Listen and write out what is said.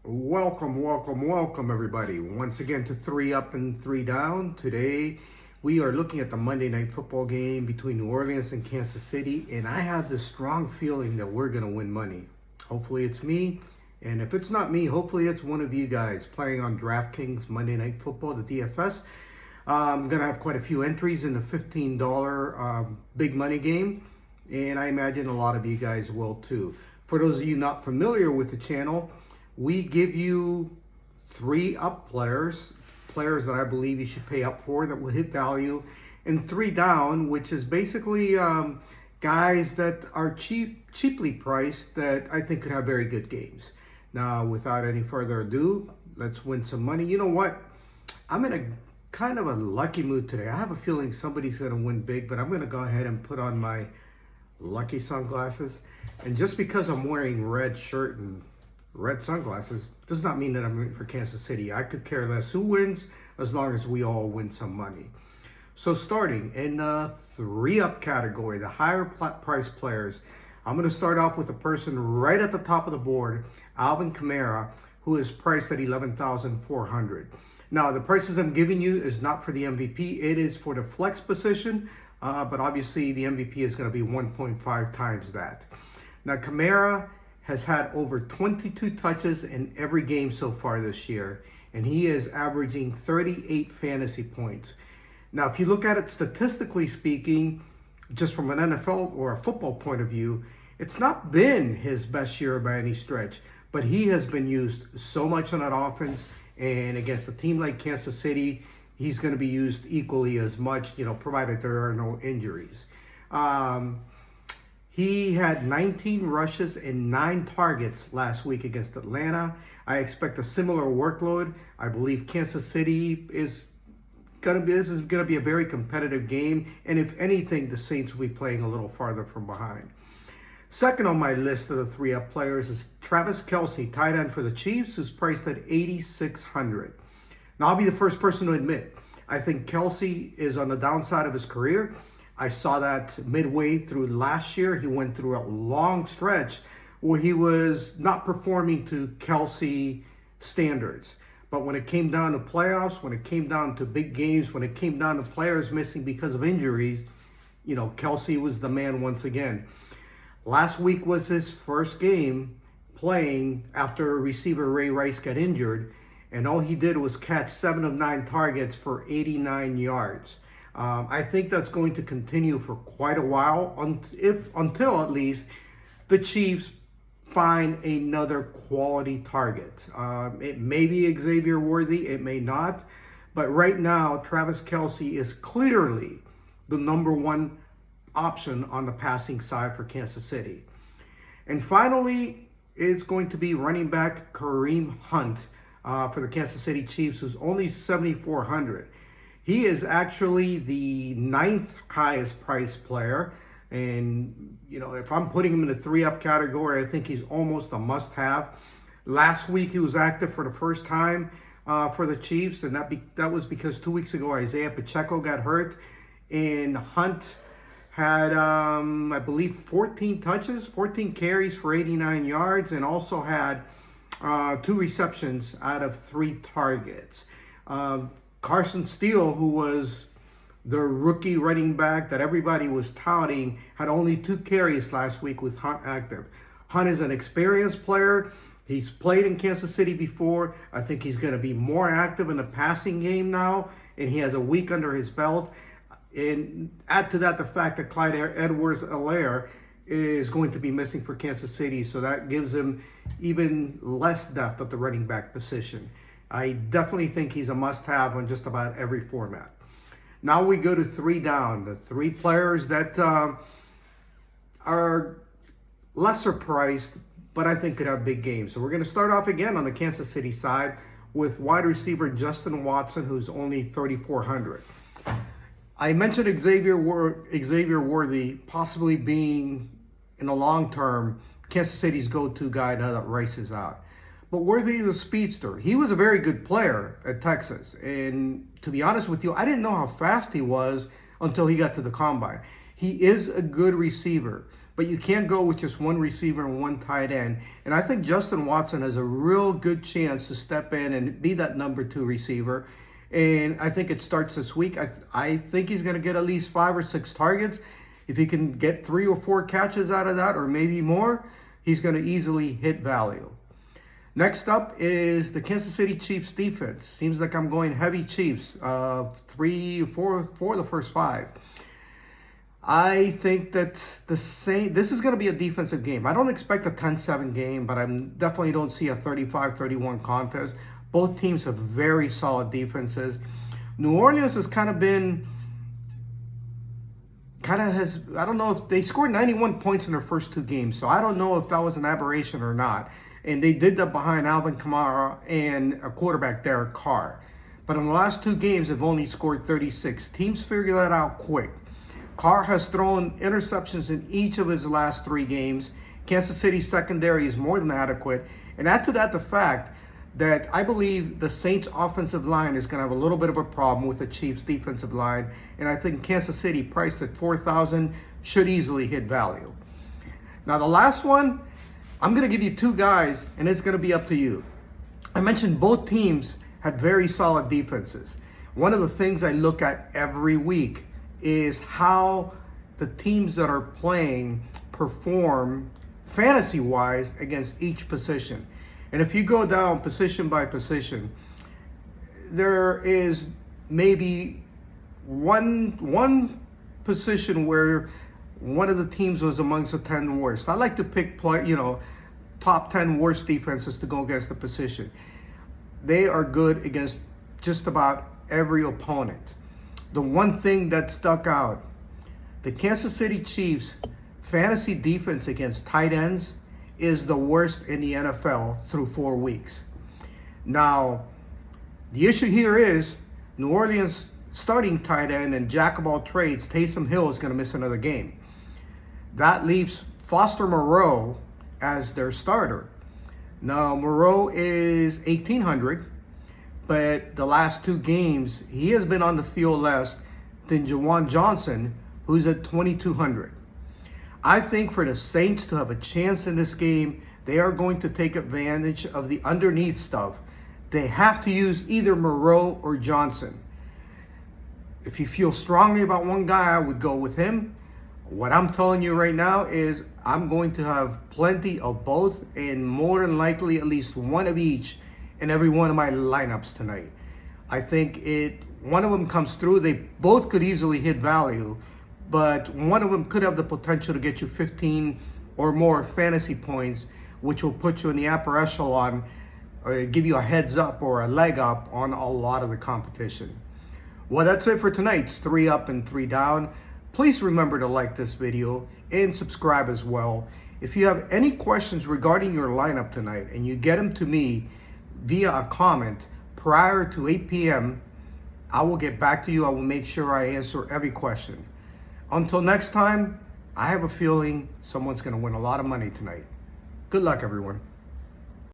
Welcome, everybody. Once again to 3 Up and 3 Down. Today, we are looking at the Monday Night Football game between New Orleans and Kansas City, and I have this strong feeling that we're going to win money. Hopefully, it's me, and if it's not me, hopefully it's one of you guys playing on Draftkings Monday Night Football, the DFS. I'm going to have quite a few entries in the $15 big money game, and I imagine a lot of you guys will too. For those of you not familiar with the channel, we give you 3 up players that I believe you should pay up for that will hit value, and 3 down, which is basically guys that are cheaply priced that I think could have very good games. Now, without any further ado, let's win some money. You know what? I'm in a kind of a lucky mood today. I have a feeling somebody's going to win big, but I'm going to go ahead and put on my lucky sunglasses. And just because I'm wearing red shirt and red sunglasses does not mean that I'm rooting for Kansas City. I could care less who wins as long as we all win some money. So starting in the 3 up category, the higher price players, I'm going to start off with a person right at the top of the board, Alvin Kamara, who is priced at $11,400. Now, the prices I'm giving you is not for the MVP. It is for the flex position, but obviously the MVP is going to be 1.5 times that. Now, Kamara has had over 22 touches in every game so far this year, and he is averaging 38 fantasy points. Now, if you look at it statistically speaking, just from an NFL or a football point of view, it's not been his best year by any stretch, but he has been used so much on that offense, and against a team like Kansas City, he's going to be used equally as much, provided there are no injuries. He had 19 rushes and 9 targets last week against Atlanta. I expect a similar workload. I believe Kansas City is going to be a very competitive game. And if anything, the Saints will be playing a little farther from behind. Second on my list of the 3 up players is Travis Kelce, tight end for the Chiefs, who's priced at $8,600. Now, I'll be the first person to admit, I think Kelce is on the downside of his career. I saw that midway through last year. He went through a long stretch where he was not performing to Kelce standards. But when it came down to playoffs, when it came down to big games, when it came down to players missing because of injuries, Kelce was the man once again. Last week was his first game playing after receiver Ray Rice got injured, and all he did was catch 7 of 9 targets for 89 yards. I think that's going to continue for quite a while, until at least the Chiefs find another quality target. It may be Xavier Worthy, it may not, but right now Travis Kelce is clearly the number 1 option on the passing side for Kansas City. And finally, it's going to be running back Kareem Hunt for the Kansas City Chiefs, who's only $7,400. He is actually the 9th highest priced player. And, if I'm putting him in the 3 up category, I think he's almost a must have. Last week, he was active for the first time for the Chiefs. And that was because 2 weeks ago, Isaiah Pacheco got hurt. And Hunt had, I believe, 14 touches, 14 carries for 89 yards, and also had 2 receptions out of 3 targets. Carson Steele, who was the rookie running back that everybody was touting, had only 2 carries last week with Hunt active. Hunt is an experienced player. He's played in Kansas City before. I think he's going to be more active in the passing game now, and he has a week under his belt. And add to that the fact that Clyde Edwards-Helaire is going to be missing for Kansas City, so that gives him even less depth at the running back position. I definitely think he's a must-have on just about every format. Now we go to 3 down, the 3 players that are lesser priced, but I think could have big games. So we're going to start off again on the Kansas City side with wide receiver Justin Watson, who's only $3,400. I mentioned Xavier Worthy possibly being, in the long term, Kansas City's go-to guy now that Rice is out. But Worthy is a speedster. He was a very good player at Texas. And to be honest with you, I didn't know how fast he was until he got to the combine. He is a good receiver. but you can't go with just one receiver and one tight end. And I think Justin Watson has a real good chance to step in and be that number 2 receiver. And I think it starts this week. I think he's going to get at least 5 or 6 targets. If he can get 3 or 4 catches out of that, or maybe more, he's going to easily hit value. Next up is the Kansas City Chiefs defense. Seems like I'm going heavy Chiefs. 3, 4 of the first 5. I think that this is going to be a defensive game. I don't expect a 10-7 game, but I definitely don't see a 35-31 contest. Both teams have very solid defenses. New Orleans has I don't know if they scored 91 points in their first 2 games, so I don't know if that was an aberration or not. And they did that behind Alvin Kamara and a quarterback, Derek Carr. But in the last 2 games, they've only scored 36. Teams figure that out quick. Carr has thrown interceptions in each of his last 3 games. Kansas City's secondary is more than adequate. And add to that the fact that I believe the Saints offensive line is going to have a little bit of a problem with the Chiefs defensive line. And I think Kansas City, priced at $4,000, should easily hit value. Now the last one, I'm going to give you 2 guys, and it's going to be up to you. I mentioned both teams had very solid defenses. One of the things I look at every week is how the teams that are playing perform fantasy-wise against each position. And if you go down position by position, there is maybe one position where one of the teams was amongst the 10 worst. I like to pick top 10 worst defenses to go against the position. They are good against just about every opponent. The one thing that stuck out, the Kansas City Chiefs fantasy defense against tight ends is the worst in the NFL through 4 weeks. Now, the issue here is New Orleans starting tight end and jack of all trades, Taysom Hill, is going to miss another game. That leaves Foster Moreau as their starter. Now, Moreau is 1,800, but the last 2 games, he has been on the field less than Jawan Johnson, who's at 2,200. I think for the Saints to have a chance in this game, they are going to take advantage of the underneath stuff. They have to use either Moreau or Johnson. If you feel strongly about one guy, I would go with him. What I'm telling you right now is I'm going to have plenty of both, and more than likely at least one of each in every one of my lineups tonight. I think one of them comes through. They both could easily hit value, but one of them could have the potential to get you 15 or more fantasy points, which will put you in the upper echelon, or give you a heads up or a leg up on a lot of the competition. Well, that's it for tonight. It's 3 up and 3 down. Please remember to like this video and subscribe as well. If you have any questions regarding your lineup tonight and you get them to me via a comment prior to 8 p.m., I will get back to you. I will make sure I answer every question. Until next time, I have a feeling someone's going to win a lot of money tonight. Good luck, everyone.